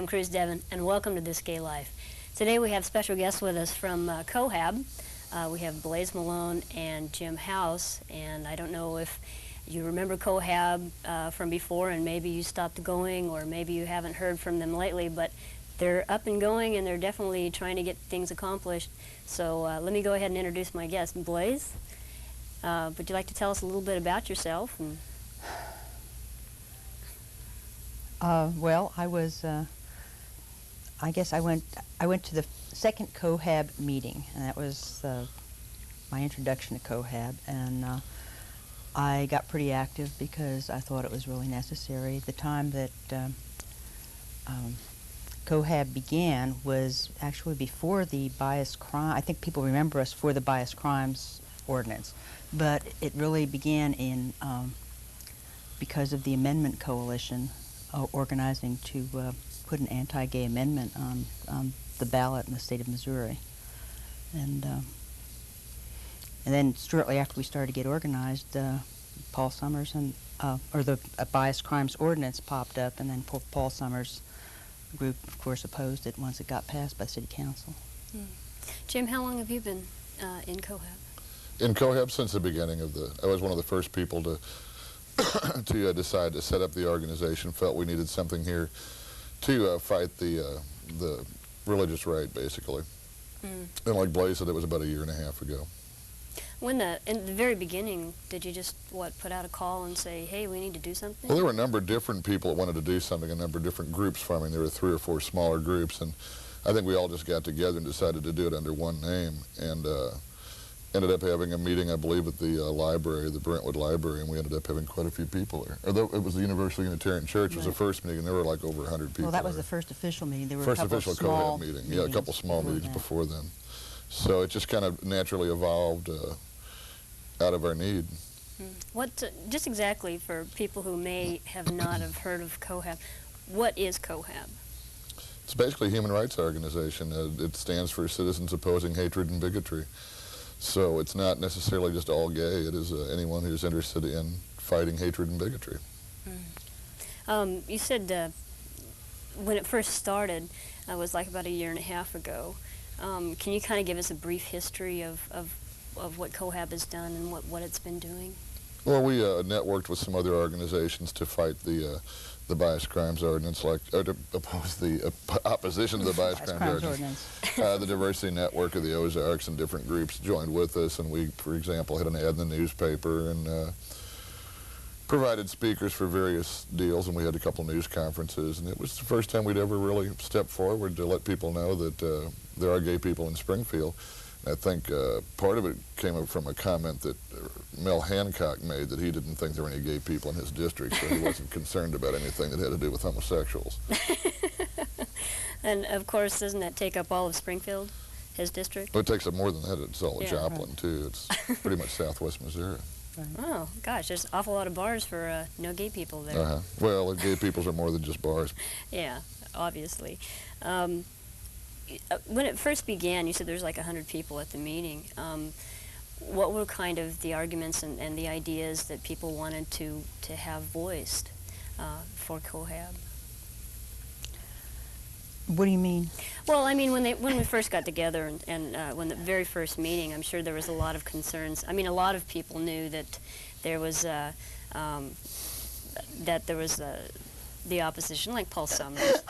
I'm Cruz Devon, and welcome to This Gay Life. Today we have special guests with us from COHAB. We have Blaize Malone and Jim House, and I don't know if you remember COHAB from before, and maybe you stopped going, or maybe you haven't heard from them lately, but they're up and going, and they're definitely trying to get things accomplished. So let me go ahead and introduce my guest. Blaize, would you like to tell us a little bit about yourself? And well, I was, I guess I went to the second COHAB meeting, and that was my introduction to COHAB, and I got pretty active because I thought it was really necessary. The time that COHAB began was actually before the bias crime. I think people remember us for the bias crimes ordinance, but it really began in because of the Amendment Coalition organizing to put an anti-gay amendment on the ballot in the state of Missouri. And then shortly after we started to get organized, Paul Summers and or the bias crimes ordinance popped up, and then Paul Summers' group, of course, opposed it once it got passed by City Council. Jim, how long have you been in COHAB? In COHAB since the beginning of I was one of the first people to decide to set up the organization. Felt we needed something here to fight the religious right, basically. And like Blaize said, it was about a year and a half ago. In the very beginning, did you just, put out a call and say, hey, we need to do something? Well, there were a number of different people that wanted to do something, a number of different groups forming. There were 3 or 4 smaller groups, and I think we all just got together and decided to do it under one name, and ended up having a meeting, I believe, at the library, the Brentwood Library, and we ended up having quite a few people there. Although it was the Universal Unitarian Church was the first meeting, and there were like over 100 people. Well, that was there. the first official meeting. There were first a couple official of small COHAB meeting. meetings. Yeah, a couple small meetings before then. So it just kind of naturally evolved out of our need. Just exactly for people who may have not have heard of COHAB, what is COHAB? It's basically a human rights organization. It stands for Citizens Opposing Hatred and Bigotry. So it's not necessarily just all gay. It is anyone who's interested in fighting hatred and bigotry. You said when it first started, it was like about a year and a half ago. Can you kind of give us a brief history of what COHAB has done and what it's been doing? Well, we networked with some other organizations to fight the bias crimes ordinance, or to oppose the opposition to the bias crimes ordinance. The diversity network of the Ozarks and different groups joined with us, and we, for example, had an ad in the newspaper and provided speakers for various deals, and we had a couple news conferences, and it was the first time we'd ever really stepped forward to let people know that there are gay people in Springfield. I think part of it came up from a comment that Mel Hancock made, that he didn't think there were any gay people in his district, so he wasn't concerned about anything that had to do with homosexuals. And of course, doesn't that take up all of Springfield, his district? Well, it takes up more than that. It's all of Joplin, right. too. It's pretty much southwest Missouri. Right. Oh, gosh, there's an awful lot of bars for no gay people there. Well, gay peoples are more than just bars. Yeah, obviously. When it first began, you said there was like 100 people at the meeting. What were kind of the arguments and the ideas that people wanted to have voiced for COHAB? What do you mean? Well, I mean, when we first got together and when the very first meeting, I'm sure there was a lot of concerns. I mean, a lot of people knew that there was the opposition, like Paul Summers,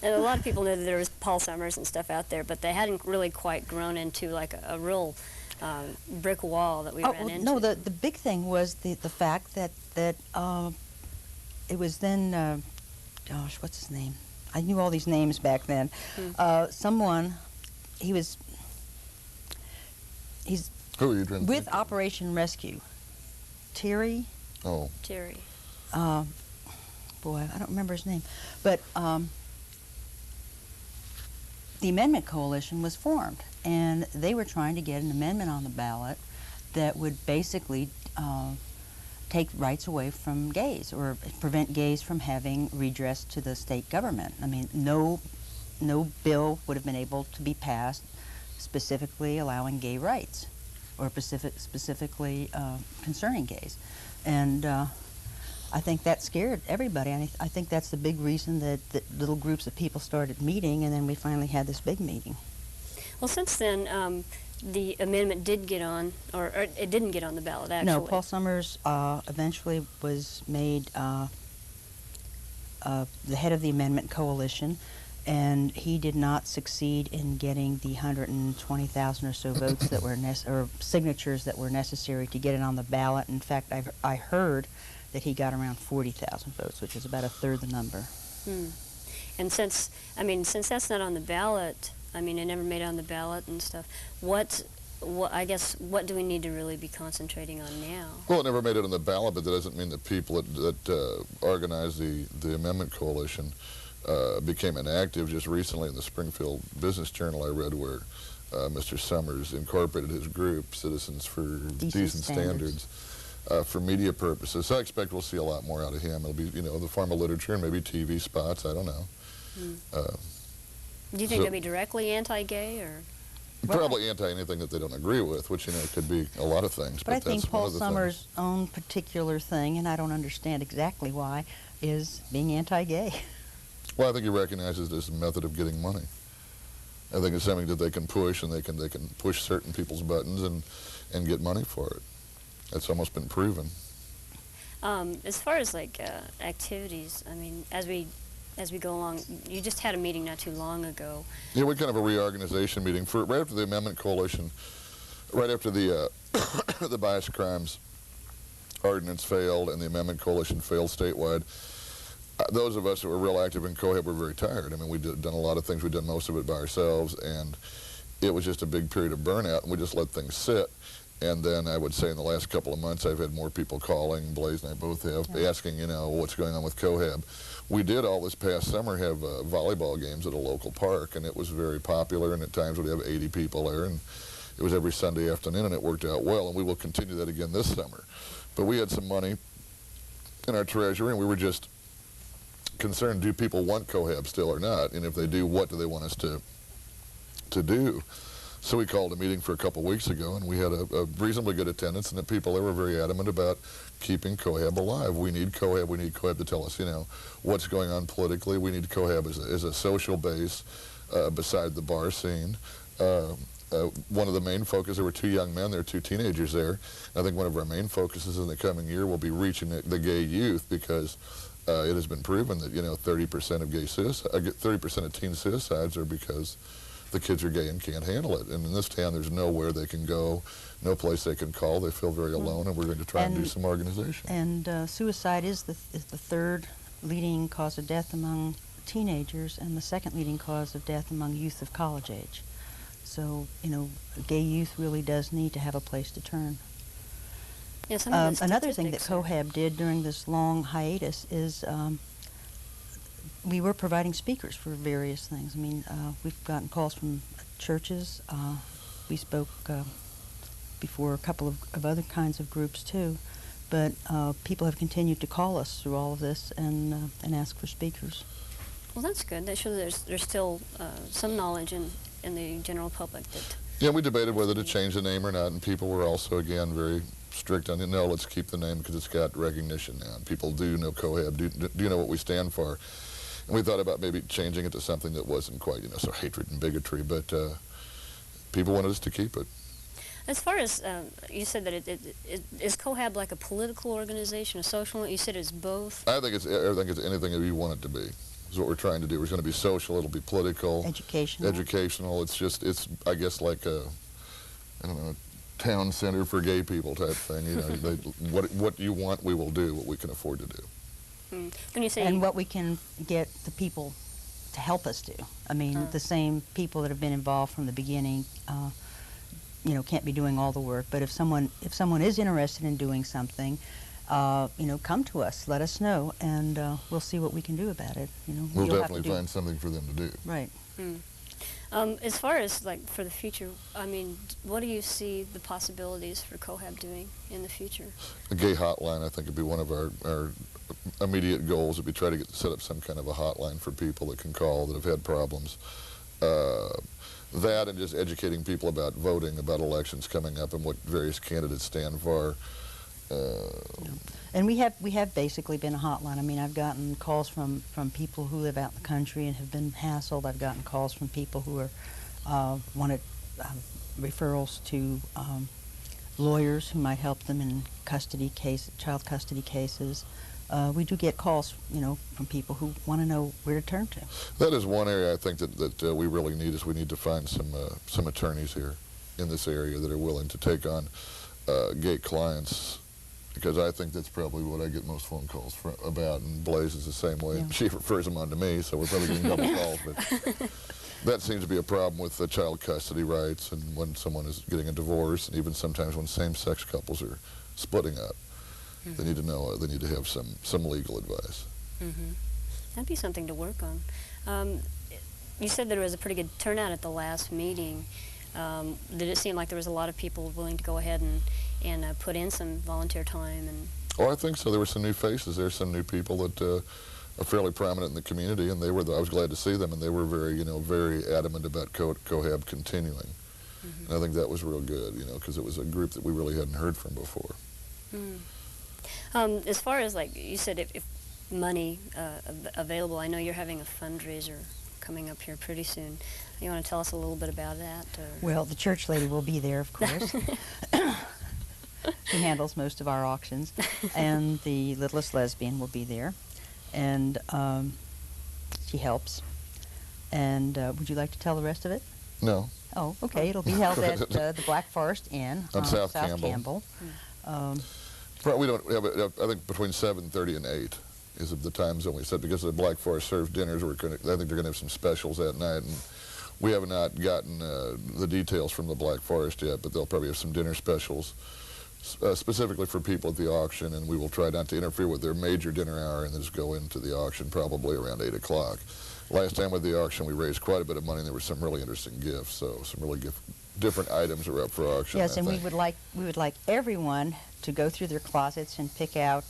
and a lot of people knew that there was Paul Summers and stuff out there, but they hadn't really quite grown into like a real brick wall that we ran into. No, the big thing was the fact that it was then, gosh, what's his name? I knew all these names back then. Someone, he's Who are you trying to with think of? Operation Rescue. Terry? Oh. Terry. Boy, I don't remember his name. But the Amendment Coalition was formed, and they were trying to get an amendment on the ballot that would basically take rights away from gays, or prevent gays from having redress to the state government. I mean, no bill would have been able to be passed specifically allowing gay rights, or specifically concerning gays. And I think that scared everybody. And I think that's the big reason that little groups of people started meeting, and then we finally had this big meeting. Well, since then, the amendment did get on, or it didn't get on the ballot, actually. No, Paul Summers eventually was made the head of the amendment coalition, and he did not succeed in getting the 120,000 or so votes that were or signatures that were necessary to get it on the ballot. In fact, I heard that he got around 40,000 votes, which is about a third the number. And since that's not on the ballot, it never made it on the ballot and stuff. What do we need to really be concentrating on now? Well, it never made it on the ballot, but that doesn't mean that people that organized the amendment coalition became inactive. Just recently in the Springfield Business Journal I read where Mr. Summers incorporated his group, Citizens for Decent Standards, for media purposes. So I expect we'll see a lot more out of him. It'll be, the form of literature and maybe TV spots, I don't know. Do you think they'll be directly anti-gay, or? Probably anti-anything that they don't agree with, which, could be a lot of things. But I think Paul Summers' own particular thing, and I don't understand exactly why, is being anti-gay. Well, I think he recognizes this method of getting money. I think it's something that they can push, and they can push certain people's buttons and get money for it. That's almost been proven. As far as activities, as we go along, you just had a meeting not too long ago. Yeah, we kind of a reorganization meeting right after the Amendment Coalition, right after the the bias crimes ordinance failed and the Amendment Coalition failed statewide. Those of us that were real active in COHAB were very tired. We'd done a lot of things. We'd done most of it by ourselves, and it was just a big period of burnout, and we just let things sit. And then I would say in the last couple of months, I've had more people calling, Blaize and I both have, asking, what's going on with COHAB. We did all this past summer have volleyball games at a local park, and it was very popular, and at times we'd have 80 people there, and it was every Sunday afternoon, and it worked out well, and we will continue that again this summer. But we had some money in our treasury, and we were just concerned, do people want COHAB still or not? And if they do, what do they want us to do? So we called a meeting for a couple weeks ago, and we had a reasonably good attendance, and the people there were very adamant about keeping COHAB alive. We need COHAB. We need COHAB to tell us, what's going on politically. We need COHAB as a social base beside the bar scene. One of the main focuses, there were 2 young men, there were 2 teenagers there. I think one of our main focuses in the coming year will be reaching the gay youth, because it has been proven that 30% of 30% of teen suicides are because the kids are gay and can't handle it. And in this town, there's nowhere they can go, no place they can call. They feel very alone, and we're going to try and do some organization. And suicide is the third leading cause of death among teenagers, and the second leading cause of death among youth of college age. So, gay youth really does need to have a place to turn. Yeah, another thing that COHAB did during this long hiatus is we were providing speakers for various things. We've gotten calls from churches. We spoke before a couple of other kinds of groups too. But people have continued to call us through all of this and ask for speakers. Well, that's good. That shows there's still some knowledge in the general public that... Yeah, we debated whether to change the name or not, and people were also, again, very strict on it. No, let's keep the name because it's got recognition now. And people do know COHAB, do know what we stand for. And we thought about maybe changing it to something that wasn't quite, so hatred and bigotry, but people wanted us to keep it. As far as, you said that is COHAB like a political organization, a social one? You said it's both? I think it's anything that you want it to be. Is what we're trying to do. It's going to be social, it'll be political. Educational. It's I guess like a, I don't know, town center for gay people type thing. What you want, we will do, what we can afford to do. When you say and what we can get the people to help us do. The same people that have been involved from the beginning, can't be doing all the work. But if someone is interested in doing something, come to us, let us know, and we'll see what we can do about it. We'll definitely find something for them to do. Right. As far as for the future, what do you see the possibilities for COHAB doing in the future? A gay hotline, I think, would be one of our immediate goals. Would be try to set up some kind of a hotline for people that can call that have had problems. That and just educating people about voting, about elections coming up, and what various candidates stand for. And we have basically been a hotline. I mean, I've gotten calls from people who live out in the country and have been hassled. I've gotten calls from people who are wanted referrals to lawyers who might help them in child custody cases. We do get calls, from people who want to know where to turn to. That is one area I think that we really need is we need to find some attorneys here in this area that are willing to take on gay clients, because I think that's probably what I get most phone calls about, and Blaize is the same way. Yeah. She refers them on to me, so we're probably getting double calls, but that seems to be a problem with the child custody rights and when someone is getting a divorce, and even sometimes when same-sex couples are splitting up. They need to know, they need to have some legal advice. That'd be something to work on. You said there was a pretty good turnout at the last meeting. Did it seem like there was a lot of people willing to go ahead and put in some volunteer time? Oh, I think so. There were some new faces. There's some new people that are fairly prominent in the community, and I was glad to see them, and they were very adamant about COHAB continuing. And I think that was real good, because it was a group that we really hadn't heard from before. As far as, like you said, if money available, I know you're having a fundraiser coming up here pretty soon. You want to tell us a little bit about that? Well, the church lady will be there, of course. She handles most of our auctions. And the Littlest Lesbian will be there. And she helps. And would you like to tell the rest of it? No. Oh, okay. It'll be held at the Black Forest Inn on South Campbell. We don't have I think between 7:30 and 8 is the time zone we set, because the Black Forest serves dinners. I think they're going to have some specials that night, and we have not gotten the details from the Black Forest yet, but they'll probably have some dinner specials specifically for people at the auction, and we will try not to interfere with their major dinner hour and just go into the auction probably around 8 o'clock. Last time with the auction, we raised quite a bit of money, and there were some really interesting gifts, so some really different items are up for auction. Yes, and we would like everyone to go through their closets and pick out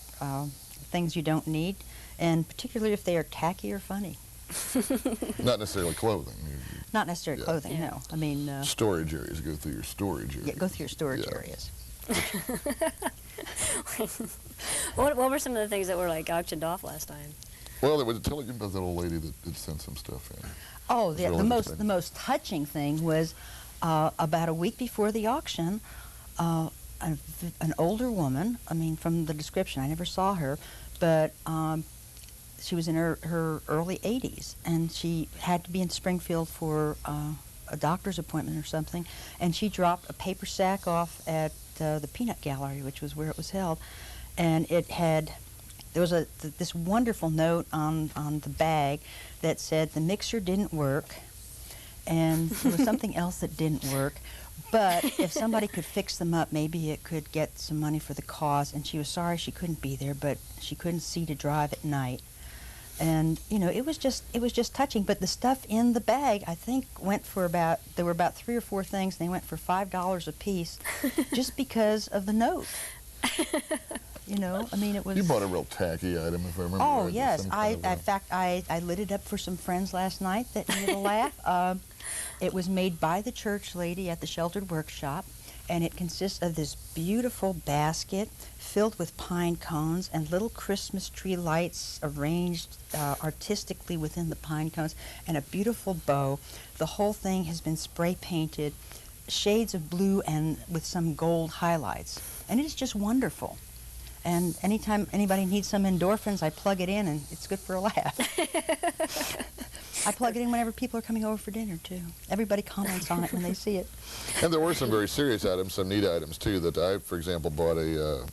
things you don't need, and particularly if they are tacky or funny. Not necessarily clothing. Not necessarily clothing, no. I mean... storage areas. Go through your storage areas. Yeah, go through your storage areas. What were some of the things that were auctioned off last time? Well, there was telling you about that old lady that did send some stuff in. Oh, the most touching thing was about a week before the auction, an older woman, I mean, from the description, I never saw her, but she was in her early 80s, and she had to be in Springfield for a doctor's appointment or something, and she dropped a paper sack off at the Peanut Gallery, which was where it was held, and there was this wonderful note on the bag that said the mixer didn't work, and there was something else that didn't work, but if somebody could fix them up, maybe it could get some money for the cause. And she was sorry she couldn't be there, but she couldn't see to drive at night. And it was just touching. But the stuff in the bag, I think, there were about 3 or 4 things, and they went for $5 a piece, just because of the note. I mean, it was... You bought a real tacky item, if I remember right. Oh, right. yes. In fact, I lit it up for some friends last night that needed a laugh. It was made by the church lady at the Sheltered Workshop, and it consists of this beautiful basket filled with pine cones and little Christmas tree lights arranged artistically within the pine cones, and a beautiful bow. The whole thing has been spray painted, shades of blue and with some gold highlights, and it is just wonderful. And anytime anybody needs some endorphins, I plug it in, and it's good for a laugh. I plug it in whenever people are coming over for dinner, too. Everybody comments on it when they see it. And there were some very serious items, some neat items, too, that I, for example, bought a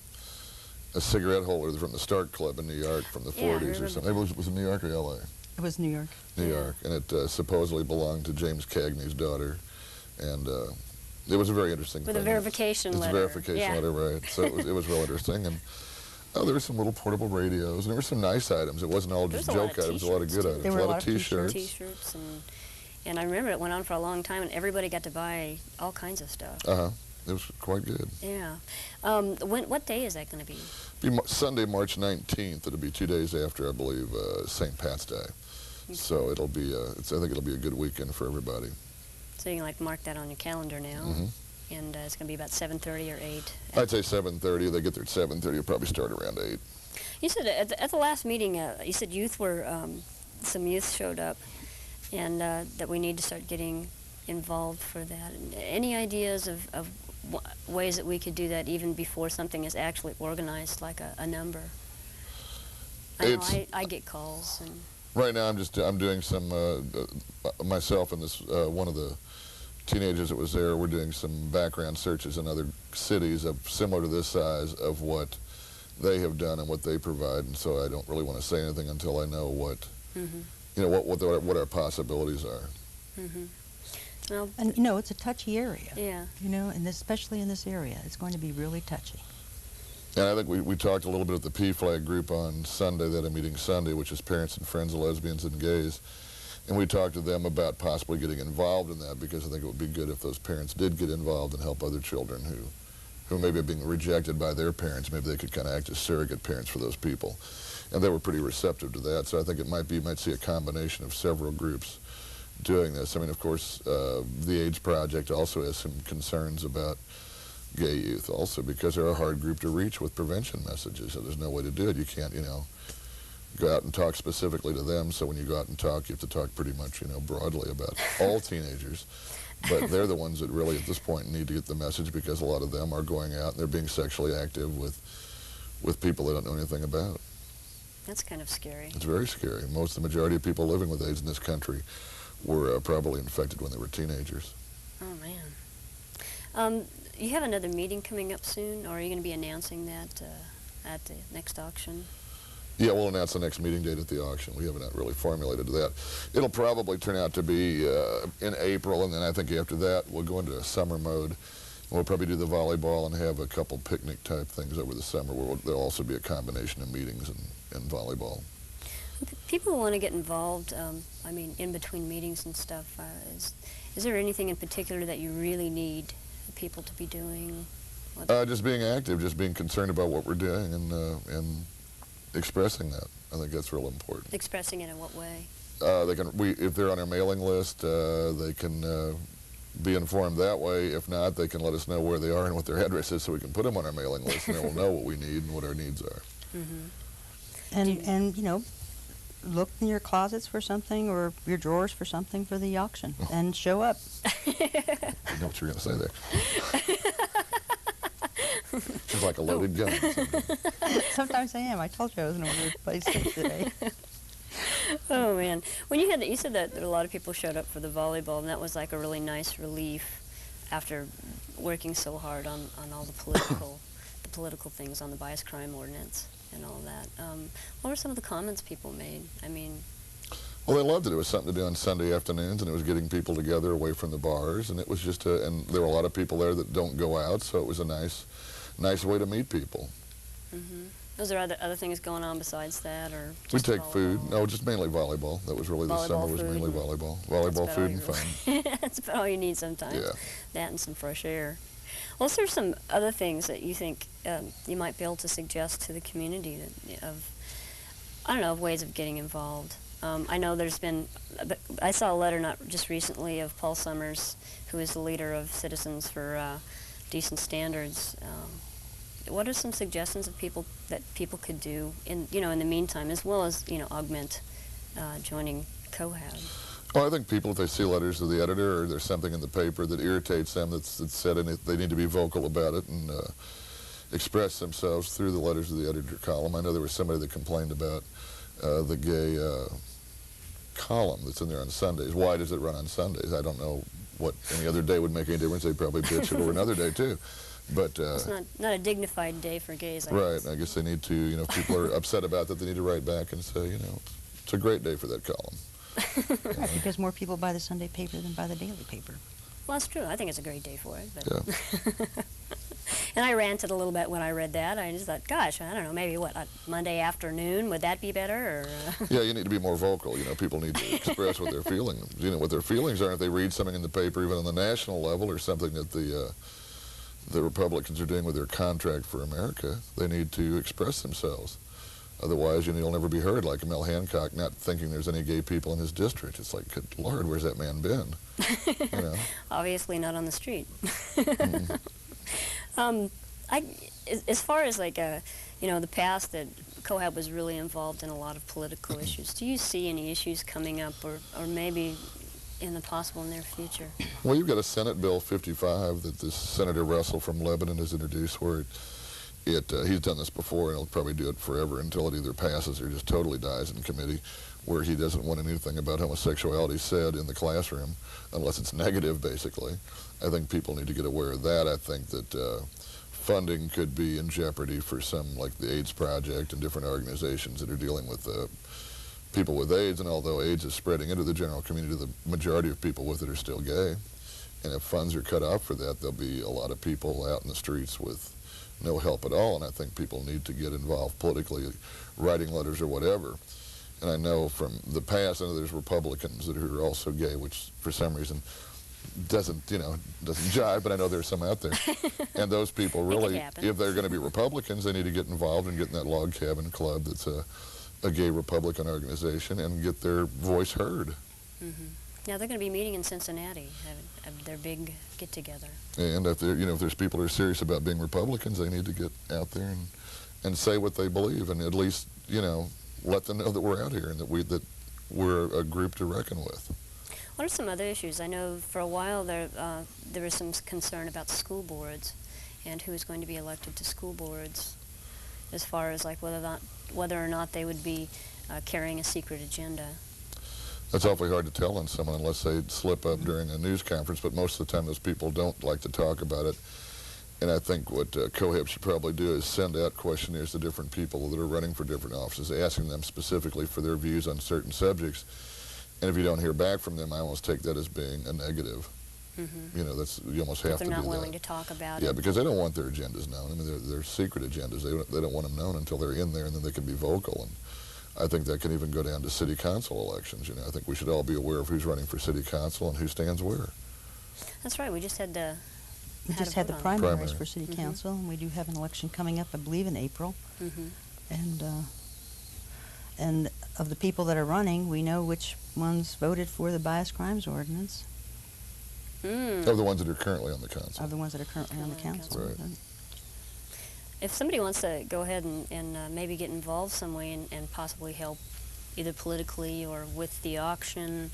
cigarette holder from the Stark Club in New York from the 40s or something. Was it New York or L.A.? It was New York. New York. And it supposedly belonged to James Cagney's daughter. And it was a very interesting thing. With a verification letter. It's a verification letter, right. So it was real interesting. And there were some little portable radios, and there were some nice items. It wasn't all just joke items, a lot of good items. There were a lot of T-shirts. T-shirts, and I remember it went on for a long time, and everybody got to buy all kinds of stuff. It was quite good. Yeah. What day is that going to be? It'll be Sunday, March 19th. It'll be 2 days after, I believe, St. Pat's Day. Okay. So it'll be, I think it'll be a good weekend for everybody. So you can mark that on your calendar now. Mm-hmm. and it's going to be about 7:30 or 8. I'd say 7:30. They get there at 7:30. It'll probably start around 8. You said at the last meeting, you said youth were, some youth showed up, and that we need to start getting involved for that. Any ideas of ways that we could do that even before something is actually organized, like a number? I know I get calls. And right now I'm doing some, myself and this, one of the teenagers that was there, we're doing some background searches in other cities of similar to this size of what they have done and what they provide, and so I don't really want to say anything until I know what, you know, what our possibilities are. Well, and you know, it's a touchy area. Yeah. You know, and especially in this area, it's going to be really touchy. And I think we talked a little bit at the PFLAG group on Sunday, that a meeting Sunday, which is Parents and Friends of Lesbians and Gays, and we talked to them about possibly getting involved in that, because I think it would be good if those parents did get involved and help other children who maybe are being rejected by their parents. Maybe they could kind of act as surrogate parents for those people. And they were pretty receptive to that, so I think it might be, you might see a combination of several groups doing this. I mean, of course, the AIDS Project also has some concerns about gay youth also, because they're a hard group to reach with prevention messages, so there's no way to do it. You can't, you know, go out and talk specifically to them, so when you go out and talk, you have to talk pretty much, you know, broadly about all teenagers. But they're the ones that really, at this point, need to get the message, because a lot of them are going out and they're being sexually active with people they don't know anything about. That's kind of scary. It's very scary. The majority of people living with AIDS in this country were probably infected when they were teenagers. Oh, man. You have another meeting coming up soon, or are you going to be announcing that at the next auction? Yeah, we'll announce the next meeting date at the auction. We haven't really formulated that. It'll probably turn out to be in April, and then I think after that we'll go into summer mode. We'll probably do the volleyball and have a couple picnic-type things over the summer, where there'll also be a combination of meetings and volleyball. People who want to get involved, I mean, in between meetings and stuff, is there anything in particular that you really need people to be doing? Just being active, just being concerned about what we're doing, and expressing that. I think that's real important. Expressing it in what way? If they're on our mailing list, they can be informed that way. If not, they can let us know where they are and what their address is, so we can put them on our mailing list, and then we'll know what we need and what our needs are. And you know, look in your closets for something, or your drawers for something for the auction, and show up. I know what you're going to say there. It's like a loaded gun. Sometimes I am. I told you I was in a weird place today. Oh, man. When you said that a lot of people showed up for the volleyball, and that was like a really nice relief after working so hard on all the political things on the bias crime ordinance and all that. What were some of the comments people made? I mean, well, they loved it. It was something to do on Sunday afternoons, and it was getting people together away from the bars, and it was just and there were a lot of people there that don't go out, so it was a nice way to meet people. Was there other things going on besides that, or we just take volleyball? Food. No, just mainly volleyball. That was really, the summer was mainly volleyball. Volleyball, food, and fun. That's about all you need sometimes. Yeah. That and some fresh air. Well, is there some other things that you think you might be able to suggest to the community of ways of getting involved? I know there's been, I saw a letter not just recently of Paul Summers, who is the leader of Citizens for Decent Standards. What are some suggestions of people could do in the meantime, as well as augment joining COHAB? Well, I think people, if they see letters to the editor, or there's something in the paper that irritates them that's said in it, they need to be vocal about it and express themselves through the letters to the editor column. I know there was somebody that complained about the gay column that's in there on Sundays. Why does it run on Sundays? I don't know what any other day would make any difference. They'd probably bitch it over another day too. But it's not a dignified day for gays. Right. I guess they need to, if people are upset about that, they need to write back and say, it's a great day for that column. Because more people buy the Sunday paper than buy the daily paper. Well, that's true. I think it's a great day for it. But Yeah. And I ranted a little bit when I read that. I just thought, gosh, I don't know, maybe Monday afternoon, would that be better? Or, Yeah, you need to be more vocal. People need to express what they're feeling. What their feelings are. If they read something in the paper, even on the national level, or something that the Republicans are doing with their contract for America, they need to express themselves. Otherwise, you'll never be heard, like Mel Hancock not thinking there's any gay people in his district. It's like, good Lord, where's that man been? You know? Obviously not on the street. Mm-hmm. As far as like, the past that COHAB was really involved in a lot of political issues, do you see any issues coming up or maybe in the possible near future? Well, you've got a Senate Bill 55 that this Senator Russell from Lebanon has introduced where he's done this before, and he'll probably do it forever until it either passes or just totally dies in committee, where he doesn't want anything about homosexuality said in the classroom unless it's negative, basically. I think people need to get aware of that. I think that funding could be in jeopardy for some, like the AIDS Project and different organizations that are dealing with people with AIDS, and although AIDS is spreading into the general community, the majority of people with it are still gay. And if funds are cut off for that, there'll be a lot of people out in the streets with no help at all, and I think people need to get involved politically, writing letters or whatever. And I know from the past, I know there's Republicans that are also gay, which for some reason doesn't jive, but I know there's some out there. And those people really, if they're going to be Republicans, they need to get involved and get in that log cabin club that's a gay Republican organization and get their voice heard. Mm-hmm. Now they're going to be meeting in Cincinnati, having their big get-together. And if there's people that are serious about being Republicans, they need to get out there and say what they believe, and at least let them know that we're out here and that we're a group to reckon with. What are some other issues? I know for a while there was some concern about school boards and who is going to be elected to school boards, as far as like whether or not they would be carrying a secret agenda. That's awfully hard to tell on someone unless they slip up during a news conference, but most of the time those people don't like to talk about it. And I think what COHAB should probably do is send out questionnaires to different people that are running for different offices, asking them specifically for their views on certain subjects. And if you don't hear back from them, I almost take that as being a negative. Mm-hmm. You almost have to do that. They're not willing to talk about it. Yeah, because they don't want their agendas known. I mean, they're secret agendas. They don't want them known until they're in there, and then they can be vocal. And I think that can even go down to city council elections. I think we should all be aware of who's running for city council and who stands where. That's right. We just had the primaries for city council, and we do have an election coming up, I believe, in April. Mm-hmm. And of the people that are running, we know which ones voted for the bias crimes ordinance. Of the ones that are currently on the council. Of the ones that are currently on the council. Right. If somebody wants to go ahead and maybe get involved some way and possibly help either politically or with the auction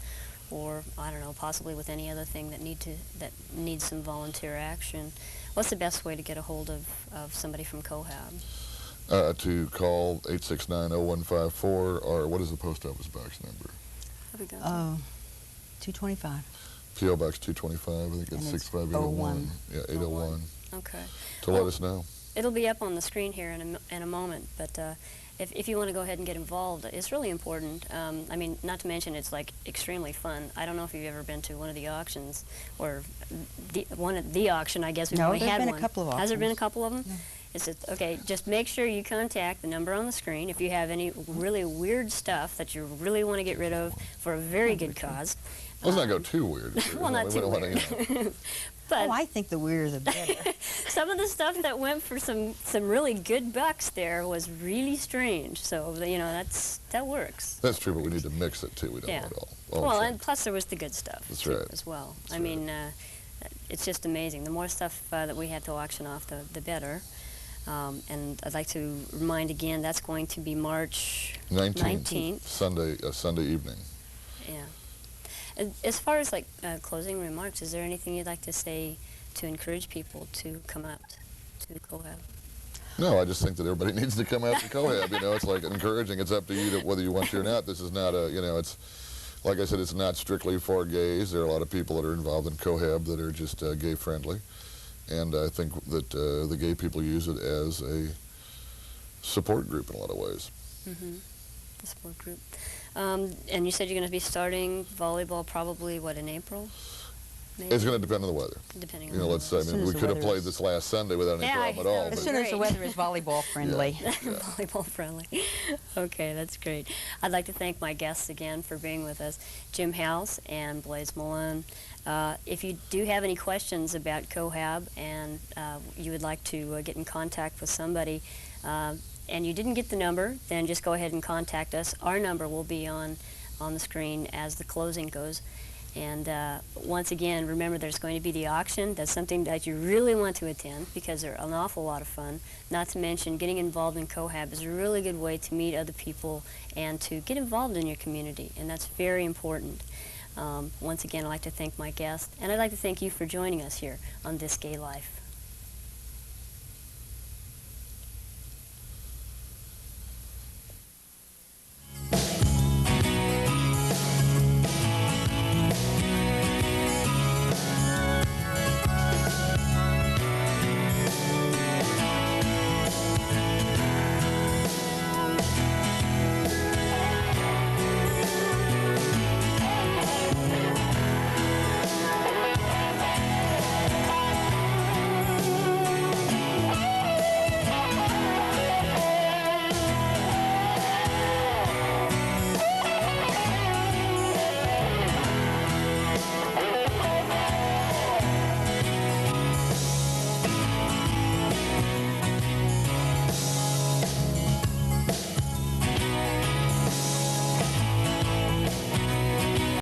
or, I don't know, possibly with any other thing that needs some volunteer action, what's the best way to get a hold of somebody from COHAB? To call 869-0154, or what is the post office box number? 225. P.O. Box 225, I think it's 65801. Yeah, 801. Okay. Let us know. It'll be up on the screen here in a moment, but if you want to go ahead and get involved, it's really important. I mean, not to mention it's like extremely fun. I don't know if you've ever been to one of the auctions, or the auction, I guess we've only had one. No, there's been a couple of auctions. Has there been a couple of them? Yeah. Okay, just make sure you contact the number on the screen if you have any really weird stuff that you really want to get rid of for a very good cause. Let's not go too weird. Well, not too weird. But I think the weirder the better. Some of the stuff that went for some really good bucks there was really strange. So that works. That's true, but we need to mix it too. We don't want it all. Well, and plus there was the good stuff. That's right. As well. I mean, it's just amazing. The more stuff that we have to auction off, the better. And I'd like to remind again, that's going to be March 19th. Sunday evening. Yeah. As far as closing remarks, is there anything you'd like to say to encourage people to come out to COHAB? No, I just think that everybody needs to come out to COHAB. It's like encouraging. It's up to you whether you want to or not. This is not it's like I said, it's not strictly for gays. There are a lot of people that are involved in COHAB that are just gay friendly. And I think that the gay people use it as a support group in a lot of ways. Mm-hmm. A support group. And you said you're going to be starting volleyball probably, in April? Maybe? It's going to depend on the weather. Depending on the weather. Let's say, we could have played this last Sunday without any problem at all. As soon as the weather is volleyball friendly. Yeah. Volleyball friendly. Okay, that's great. I'd like to thank my guests again for being with us, Jim House and Blaize Malone. If you do have any questions about COHAB and you would like to get in contact with somebody, and you didn't get the number, then just go ahead and contact us. Our number will be on the screen as the closing goes. And once again, remember there's going to be the auction. That's something that you really want to attend because they're an awful lot of fun. Not to mention, getting involved in COHAB is a really good way to meet other people and to get involved in your community, and that's very important. Once again, I'd like to thank my guest, and I'd like to thank you for joining us here on This Gay Life.